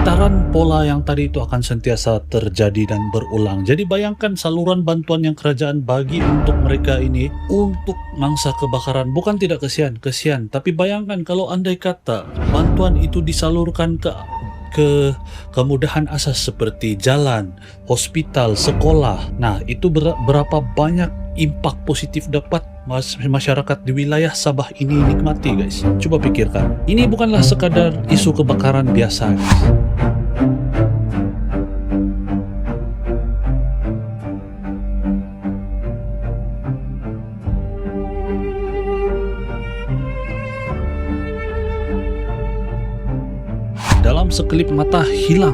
Putaran pola yang tadi itu akan sentiasa terjadi dan berulang. Jadi bayangkan saluran bantuan yang kerajaan bagi untuk mereka ini untuk mangsa kebakaran. Bukan tidak kesian, tapi bayangkan kalau andai kata bantuan itu disalurkan ke kemudahan asas seperti jalan, hospital, sekolah. Nah, itu berapa banyak impak positif dapat masyarakat di wilayah Sabah ini nikmati, guys. Coba pikirkan. Ini bukanlah sekadar isu kebakaran biasa, guys. Dalam sekelip mata hilang,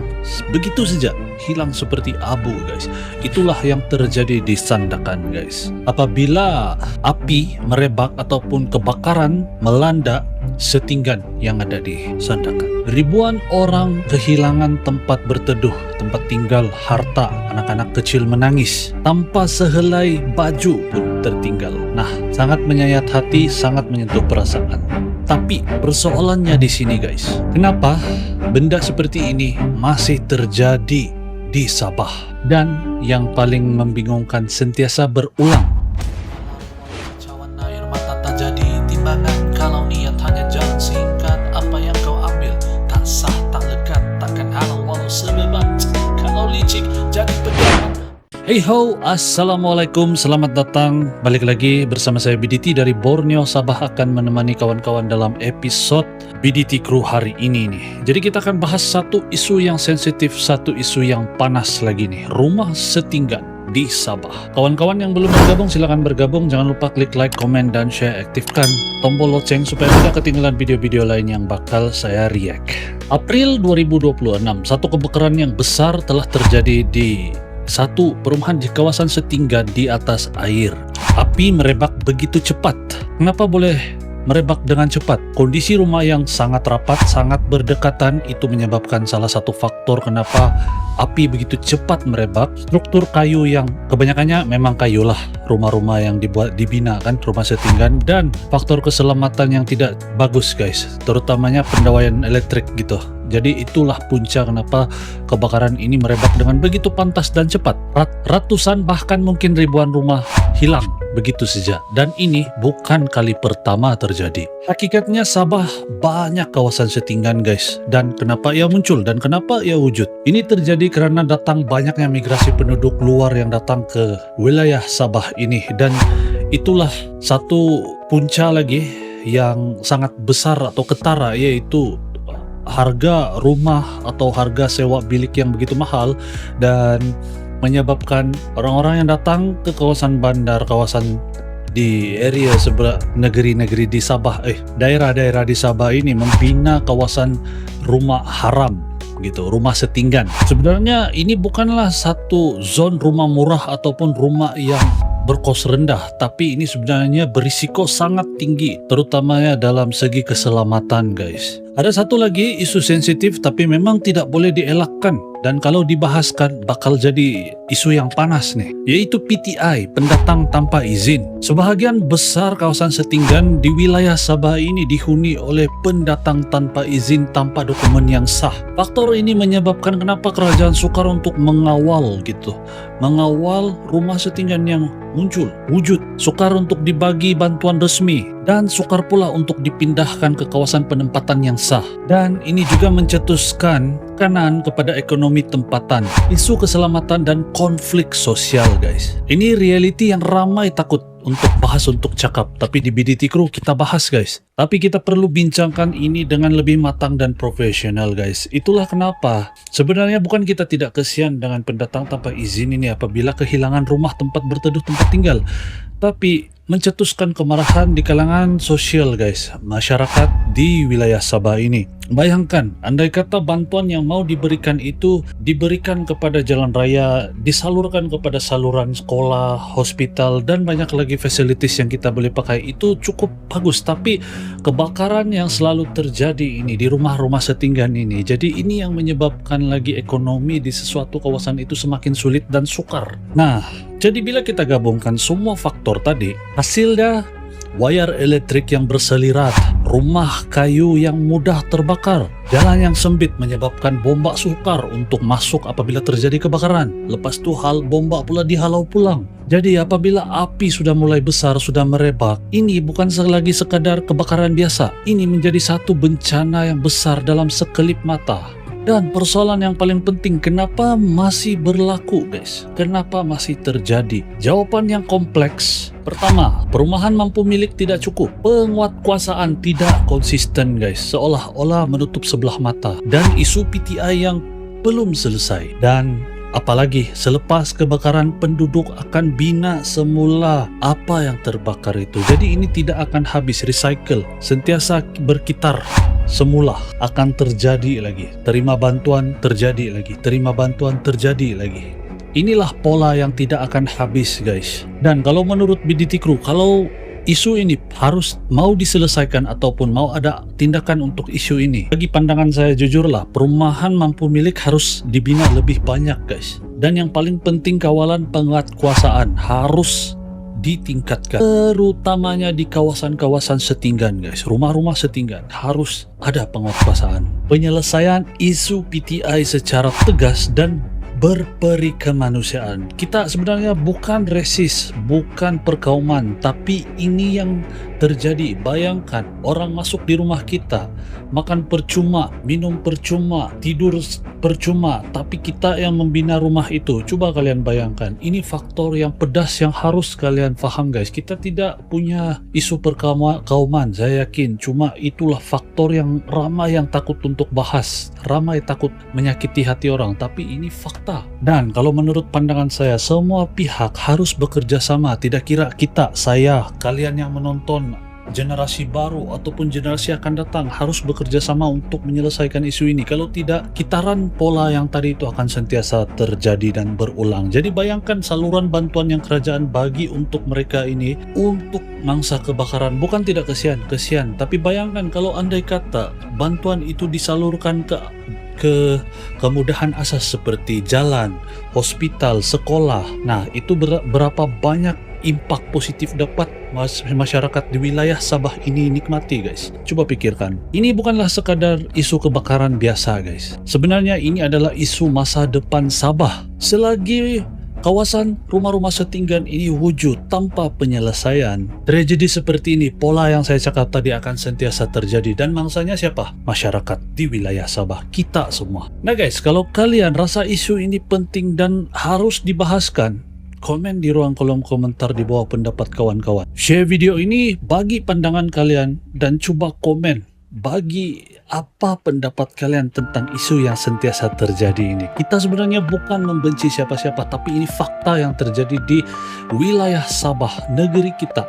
begitu saja hilang seperti abu, guys. Itulah yang terjadi di Sandakan, guys. Apabila api merebak ataupun kebakaran melanda setinggan yang ada di Sandakan, ribuan orang kehilangan tempat berteduh, tempat tinggal, harta. Anak-anak kecil menangis tanpa sehelai baju pun tertinggal. Nah, sangat menyayat hati, sangat menyentuh perasaan. Tapi persoalannya di sini, guys, kenapa benda seperti ini masih terjadi di Sabah? Dan yang paling membingungkan, sentiasa berulang. Cawan air mata tak jadi timbangan, kalau niat hanya jalan singkat. Apa yang kau ambil tak sah, tak lekat, takkan halal walau sebebat. Kalau licik jadi pegangan. Hey ho, assalamualaikum, selamat datang balik lagi bersama saya BDT dari Borneo, Sabah, akan menemani kawan-kawan dalam episode BDT Crew hari ini nih. Jadi kita akan bahas satu isu yang sensitif, satu isu yang panas lagi nih, rumah setinggan di Sabah. Kawan-kawan yang belum bergabung silahkan bergabung, jangan lupa klik like, komen, dan share, aktifkan tombol lonceng supaya tidak ketinggalan video-video lain yang bakal saya react. April 2026, satu kebakaran yang besar telah terjadi di satu perumahan di kawasan setinggan di atas air. Api merebak begitu cepat. Kenapa boleh merebak dengan cepat? Kondisi rumah yang sangat rapat, sangat berdekatan, itu menyebabkan salah satu faktor kenapa api begitu cepat merebak. Struktur kayu yang kebanyakannya memang kayu lah, rumah-rumah yang dibina kan, rumah setinggan, dan faktor keselamatan yang tidak bagus, guys, terutamanya pendawaian elektrik gitu. Jadi itulah punca kenapa kebakaran ini merebak dengan begitu pantas dan cepat. Ratusan bahkan mungkin ribuan rumah hilang begitu saja. Dan ini bukan kali pertama terjadi. Hakikatnya Sabah banyak kawasan setinggan, guys. Dan kenapa ia muncul dan kenapa ia wujud? Ini terjadi karena datang banyaknya migrasi penduduk luar yang datang ke wilayah Sabah ini. Dan itulah satu punca lagi yang sangat besar atau ketara, yaitu harga rumah atau harga sewa bilik yang begitu mahal, dan menyebabkan orang-orang yang datang ke kawasan bandar, kawasan di area sebelah negeri-negeri di Sabah, daerah-daerah di Sabah ini membina kawasan rumah haram gitu, rumah setinggan. Sebenarnya ini bukanlah satu zon rumah murah ataupun rumah yang berkos rendah, tapi ini sebenarnya berisiko sangat tinggi, terutamanya dalam segi keselamatan, guys. Ada satu lagi isu sensitif tapi memang tidak boleh dielakkan, dan kalau dibahaskan bakal jadi isu yang panas nih, yaitu PTI, pendatang tanpa izin. Sebahagian besar kawasan setinggan di wilayah Sabah ini dihuni oleh pendatang tanpa izin, tanpa dokumen yang sah. Faktor ini menyebabkan kenapa kerajaan sukar untuk mengawal rumah setinggan yang muncul, wujud, sukar untuk dibagi bantuan resmi, dan sukar pula untuk dipindahkan ke kawasan penempatan yang sah. Dan ini juga mencetuskan kanan kepada ekonomi tempatan, isu keselamatan, dan konflik sosial, guys. Ini reality yang ramai takut untuk bahas, untuk cakap, tapi di BDT Crew kita bahas, guys. Tapi kita perlu bincangkan ini dengan lebih matang dan profesional, guys. Itulah kenapa sebenarnya bukan kita tidak kesian dengan pendatang tanpa izin ini apabila kehilangan rumah, tempat berteduh, tempat tinggal, tapi mencetuskan kemarahan di kalangan sosial, guys, masyarakat di wilayah Sabah ini. Bayangkan, andai kata bantuan yang mau diberikan itu diberikan kepada jalan raya, disalurkan kepada saluran sekolah, hospital, dan banyak lagi fasilitas yang kita boleh pakai, itu cukup bagus. Tapi kebakaran yang selalu terjadi ini di rumah-rumah setinggan ini, jadi ini yang menyebabkan lagi ekonomi di sesuatu kawasan itu semakin sulit dan sukar. Nah, jadi bila kita gabungkan semua faktor tadi, hasilnya wayar elektrik yang berselirat, rumah kayu yang mudah terbakar, jalan yang sempit menyebabkan bomba sukar untuk masuk apabila terjadi kebakaran. Lepas itu bomba pula dihalau pulang. Jadi apabila api sudah mulai besar, sudah merebak, ini bukan lagi sekadar kebakaran biasa. Ini menjadi satu bencana yang besar dalam sekelip mata. Dan persoalan yang paling penting, kenapa masih berlaku guys? Kenapa masih terjadi? Jawaban yang kompleks. Pertama, perumahan mampu milik tidak cukup. Penguatkuasaan tidak konsisten guys. Seolah-olah menutup sebelah mata. Dan isu PTI yang belum selesai. Dan apalagi selepas kebakaran penduduk akan bina semula apa yang terbakar itu. Jadi ini tidak akan habis, recycle. Sentiasa berkitar. Semula akan terjadi lagi. Terima bantuan, terjadi lagi. Terima bantuan, terjadi lagi. Inilah pola yang tidak akan habis guys. Dan kalau menurut BDT Crew, kalau isu ini harus mau diselesaikan ataupun mau ada tindakan untuk isu ini, bagi pandangan saya jujurlah, perumahan mampu milik harus dibina lebih banyak guys. Dan yang paling penting, kawalan penguatkuasaan harus ditingkatkan, terutamanya di kawasan-kawasan setinggan guys. Rumah-rumah setinggan harus ada penguatkuasaan, penyelesaian isu PTI secara tegas dan berperi kemanusiaan. Kita sebenarnya bukan resis, bukan perkauman, tapi ini yang terjadi. Bayangkan orang masuk di rumah kita, makan percuma, minum percuma, tidur percuma, tapi kita yang membina rumah itu. Coba kalian bayangkan, ini faktor yang pedas yang harus kalian paham guys. Kita tidak punya isu perkauman, saya yakin, cuma itulah faktor yang ramai yang takut untuk bahas, ramai takut menyakiti hati orang, tapi ini fakta. Dan kalau menurut pandangan saya, semua pihak harus bekerja sama. Tidak kira kita, saya, kalian yang menonton, generasi baru ataupun generasi akan datang harus bekerja sama untuk menyelesaikan isu ini. Kalau tidak, kitaran pola yang tadi itu akan sentiasa terjadi dan berulang. Jadi bayangkan saluran bantuan yang kerajaan bagi untuk mereka ini untuk mangsa kebakaran. Bukan tidak kesian, tapi bayangkan kalau andai kata bantuan itu disalurkan ke kemudahan asas seperti jalan, hospital, sekolah. Nah, itu berapa banyak impak positif dapat masyarakat di wilayah Sabah ini nikmati guys. Coba pikirkan, ini bukanlah sekadar isu kebakaran biasa guys. Sebenarnya ini adalah isu masa depan Sabah. Selagi kawasan rumah-rumah setinggan ini wujud tanpa penyelesaian, tragedi seperti ini, pola yang saya cakap tadi akan sentiasa terjadi. Dan mangsanya siapa? Masyarakat di wilayah Sabah, kita semua. Nah guys, kalau kalian rasa isu ini penting dan harus dibahaskan, komen di ruang kolom komentar di bawah pendapat kawan-kawan. Share video ini bagi pandangan kalian dan coba komen bagi apa pendapat kalian tentang isu yang sentiasa terjadi ini. Kita sebenarnya bukan membenci siapa-siapa, tapi ini fakta yang terjadi di wilayah Sabah, negeri kita.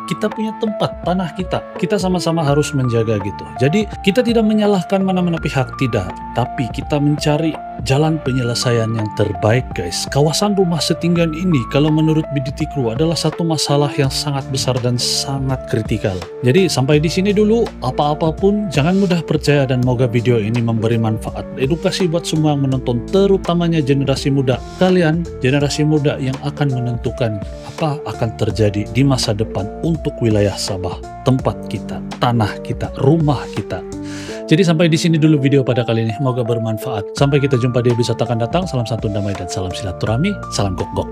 Kita punya tempat, tanah kita. Kita sama-sama harus menjaga gitu. Jadi kita tidak menyalahkan mana-mana pihak, tidak. Tapi kita mencari jalan penyelesaian yang terbaik guys. Kawasan rumah setinggan ini kalau menurut BDT Crew adalah satu masalah yang sangat besar dan sangat kritikal. Jadi sampai di sini dulu. Apa-apapun jangan mudah percaya dan moga video ini memberi manfaat, edukasi buat semua yang menonton, terutamanya generasi muda. Kalian generasi muda yang akan menentukan apa akan terjadi di masa depan untuk wilayah Sabah, tempat kita, tanah kita, rumah kita. Jadi sampai di sini dulu video pada kali ini, moga bermanfaat. Sampai kita jumpa di episode akan datang. Salam santun damai dan salam silaturahmi. Salam gok-gok.